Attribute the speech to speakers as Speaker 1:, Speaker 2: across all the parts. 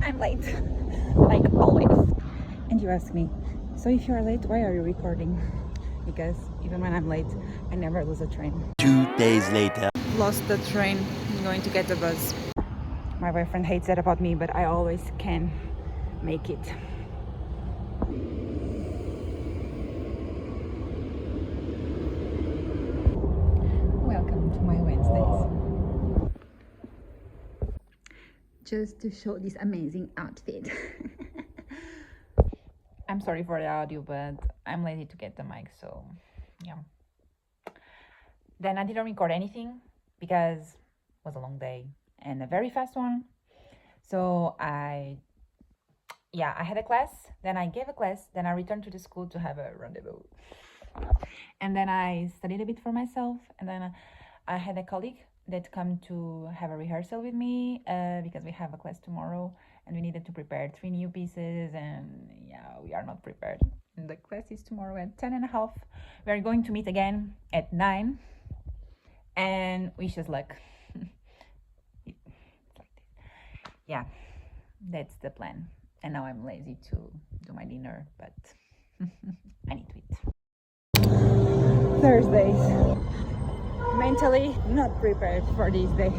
Speaker 1: I'm late, like always. And you ask me, so if you're late, why are you recording? Because even when I'm late, I never lose a train.
Speaker 2: 2 days later.
Speaker 1: Lost the train, I'm going to get the bus. My boyfriend hates that about me, but I always can make it. Welcome to my Wednesdays. Just to show this amazing outfit. I'm sorry for the audio, but I'm lazy to get the mic, so yeah. Then I didn't record anything because it was a long day and a very fast one. So I had a class, then I gave a class, then I returned to the school to have a rendezvous. And then I studied a bit for myself, and then I had a colleague that come to have a rehearsal with me because we have a class tomorrow and we needed to prepare 3 new pieces, and yeah, we are not prepared. And the class is tomorrow at 10:30. We are going to meet again at 9 and wish us luck. Yeah, that's the plan. And now I'm lazy to do my dinner, but I need to eat. Thursdays. Mentally not prepared for this day.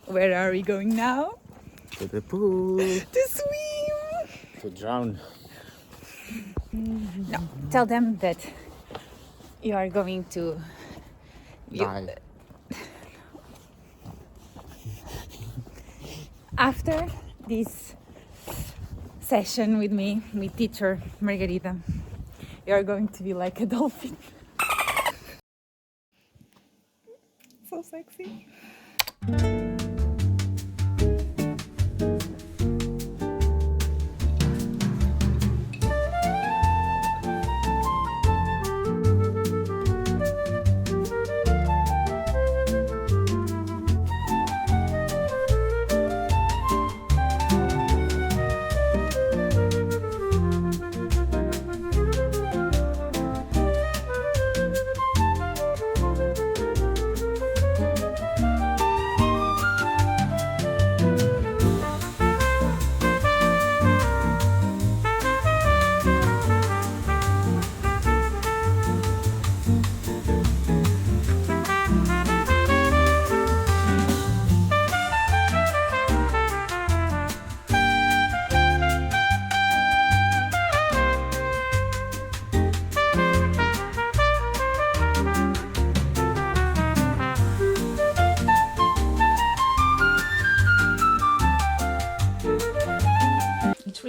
Speaker 1: Where are we going now?
Speaker 2: To the pool.
Speaker 1: To swim!
Speaker 2: To drown.
Speaker 1: No, tell them that you are going to
Speaker 2: Die.
Speaker 1: After this session with me, with teacher Margarita, you are going to be like a dolphin. So sexy.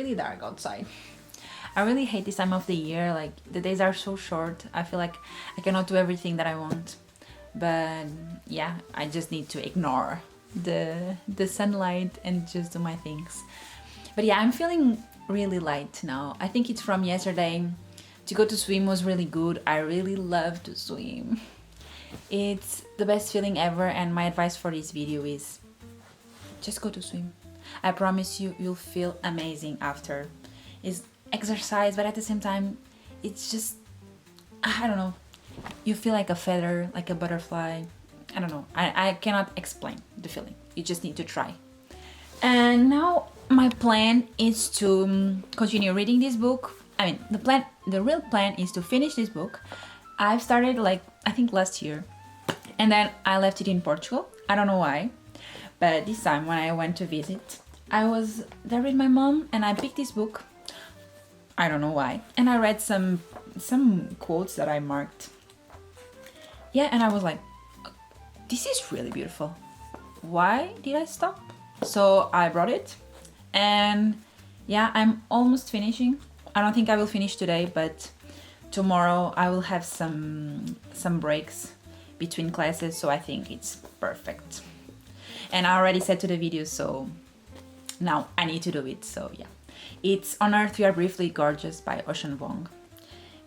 Speaker 1: really dark outside. I really hate this time of the year. Like, the days are so short. I feel like I cannot do everything that I want. But yeah, I just need to ignore the sunlight and just do my things. But yeah, I'm feeling really light now. I think it's from yesterday. To go to swim was really good. I really love to swim. It's the best feeling ever, and my advice for this video is just go to swim. I promise you, you'll feel amazing after. It's exercise, but at the same time, it's just, I don't know, you feel like a feather, like a butterfly. I don't know, I cannot explain the feeling. You just need to try. And now my plan is to continue reading this book. I mean, the real plan is to finish this book. I've started, like, I think last year, and then I left it in Portugal. I don't know why, but this time when I went to visit, I was there with my mom and I picked this book. I don't know why, and I read some quotes that I marked. Yeah, and I was like, this is really beautiful. Why did I stop? So I brought it, and yeah, I'm almost finishing. I don't think I will finish today, but tomorrow I will have some breaks between classes, so I think it's perfect. And I already said to the video, so now I need to do it. So yeah, it's On Earth We Are Briefly Gorgeous by Ocean Vuong.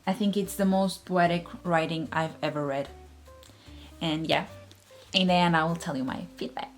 Speaker 1: I think it's the most poetic writing I've ever read. And yeah, in the end I will tell you my feedback.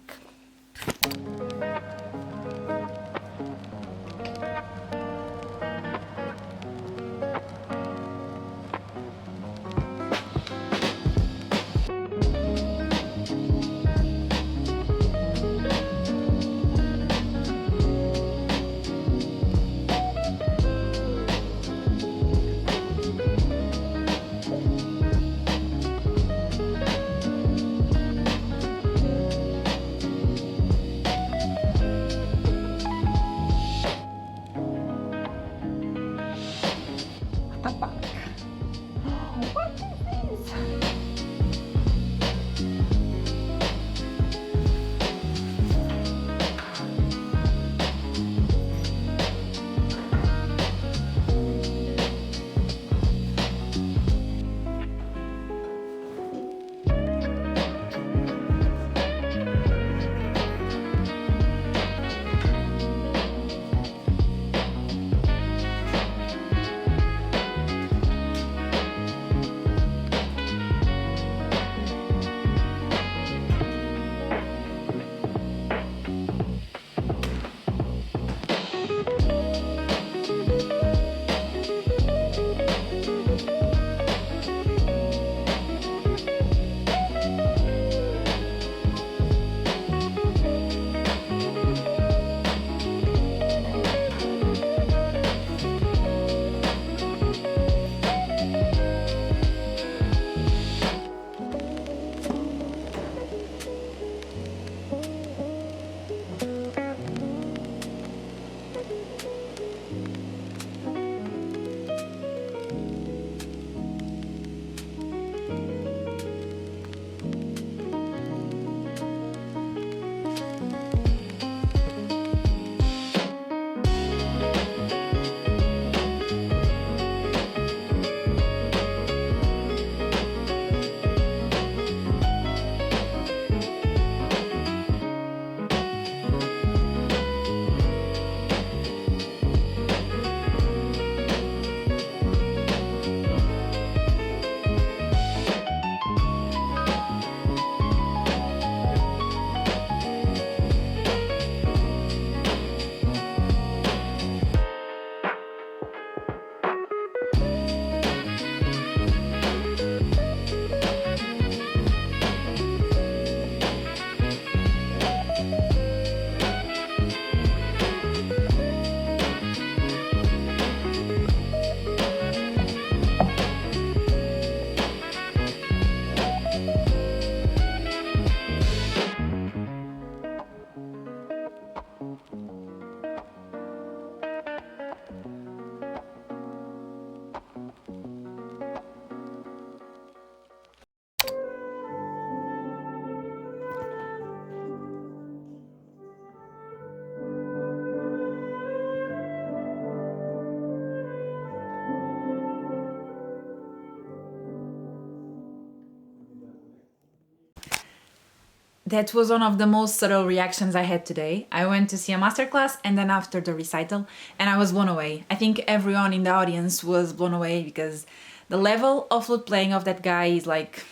Speaker 1: that was one of the most subtle reactions I had today. I went to see a masterclass and then after the recital, and I was blown away. I think everyone in the audience was blown away because the level of flute playing of that guy is like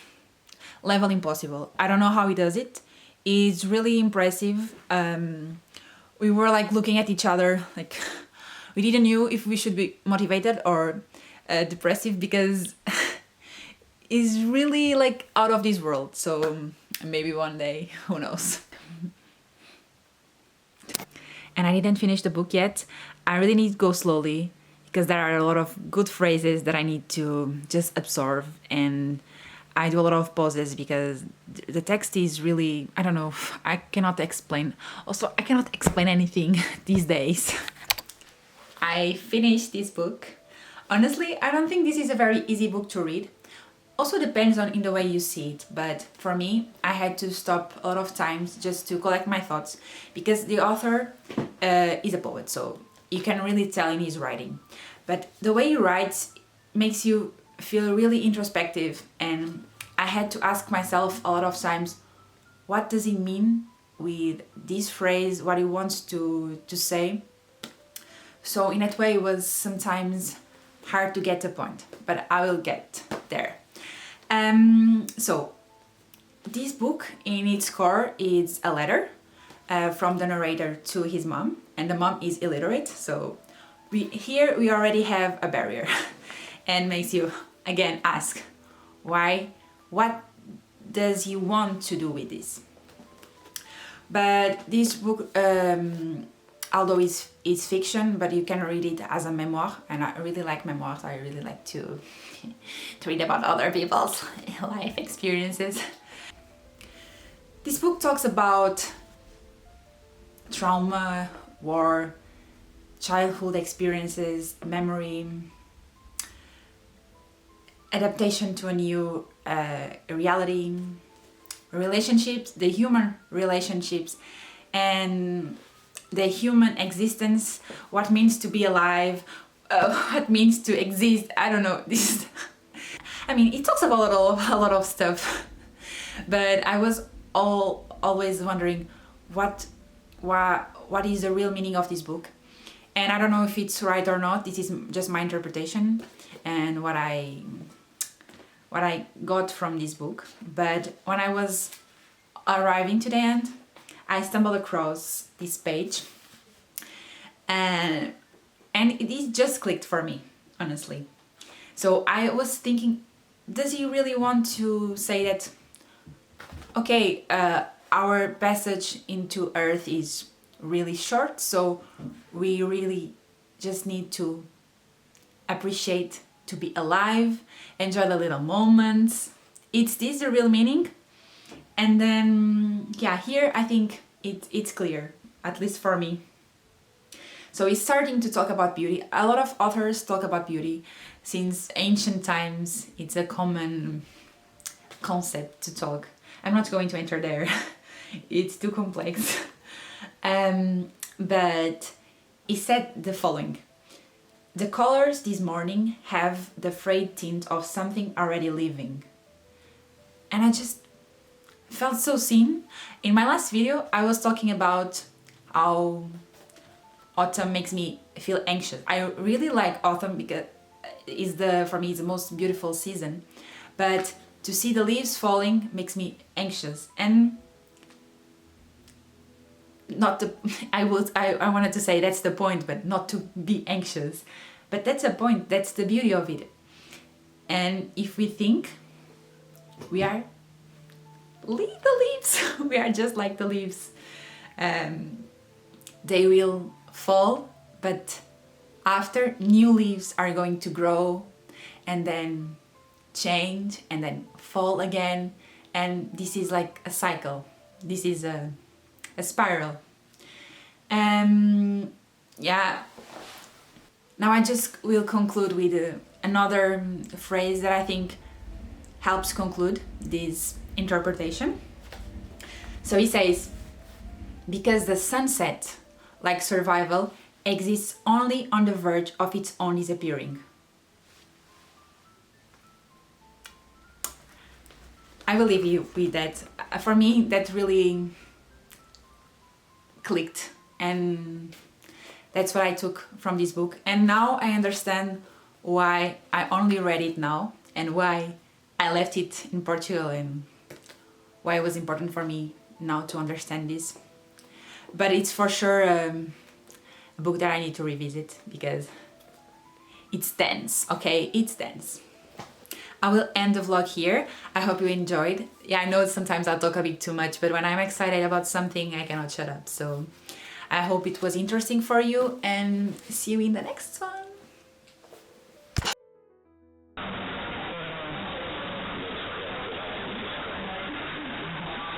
Speaker 1: level impossible. I don't know how he does it. It's really impressive. We were like looking at each other, like we didn't know if we should be motivated or depressive because it's really like out of this world. So maybe one day, who knows. And I didn't finish the book yet. I really need to go slowly because there are a lot of good phrases that I need to just absorb, and I do a lot of pauses because the text is really, I don't know, I cannot explain. Also, I cannot explain anything these days. I finished this book. Honestly, I don't think this is a very easy book to read. Also depends on in the way you see it, but for me, I had to stop a lot of times just to collect my thoughts because the author is a poet, so you can really tell in his writing. But the way he writes makes you feel really introspective, and I had to ask myself a lot of times, what does he mean with this phrase, what he wants to say? So in that way it was sometimes hard to get the point, but I will get there. So this book in its core is a letter from the narrator to his mom, and the mom is illiterate, so we already have a barrier and makes you again ask why, what does he want to do with this? But this book, although it's fiction, but you can read it as a memoir, and I really like memoirs. I really like to read about other people's life experiences. This book talks about trauma, war, childhood experiences, memory, adaptation to a new reality, relationships, the human relationships, and the human existence, what means to be alive, what means to exist. I don't know, this I mean, it talks about a lot of stuff, but I was always wondering what is the real meaning of this book. And I don't know if it's right or not. This is just my interpretation and what I got from this book. But when I was arriving to the end, I stumbled across this page, and it just clicked for me, honestly. So I was thinking, does he really want to say that, okay, our passage into Earth is really short, so we really just need to appreciate to be alive, enjoy the little moments. Is this the real meaning? And then, yeah, here I think it's clear, at least for me. So he's starting to talk about beauty. A lot of authors talk about beauty. Since ancient times, it's a common concept to talk. I'm not going to enter there. It's too complex. But he said the following: the colors this morning have the frayed tint of something already living. And I just felt so seen. In my last video, I was talking about how autumn makes me feel anxious. I really like autumn because for me it's the most beautiful season. But to see the leaves falling makes me anxious, and not to I wanted to say that's the point, but not to be anxious. But that's the point, that's the beauty of it. And if we think we are the leaves, we are just like the leaves. They will fall, but after, new leaves are going to grow and then change and then fall again, and this is like a cycle. This is a spiral. Yeah. Now I just will conclude with another phrase that I think helps conclude this interpretation. So he says, because the sunset, like survival, exists only on the verge of its own disappearing. I will leave you with that. For me, that really clicked, and that's what I took from this book. And now I understand why I only read it now and why I left it in Portugal and why it was important for me now to understand this. But it's for sure a book that I need to revisit because it's dense, okay? It's dense. I will end the vlog here. I hope you enjoyed. Yeah, I know sometimes I talk a bit too much, but when I'm excited about something, I cannot shut up. So I hope it was interesting for you, and see you in the next one.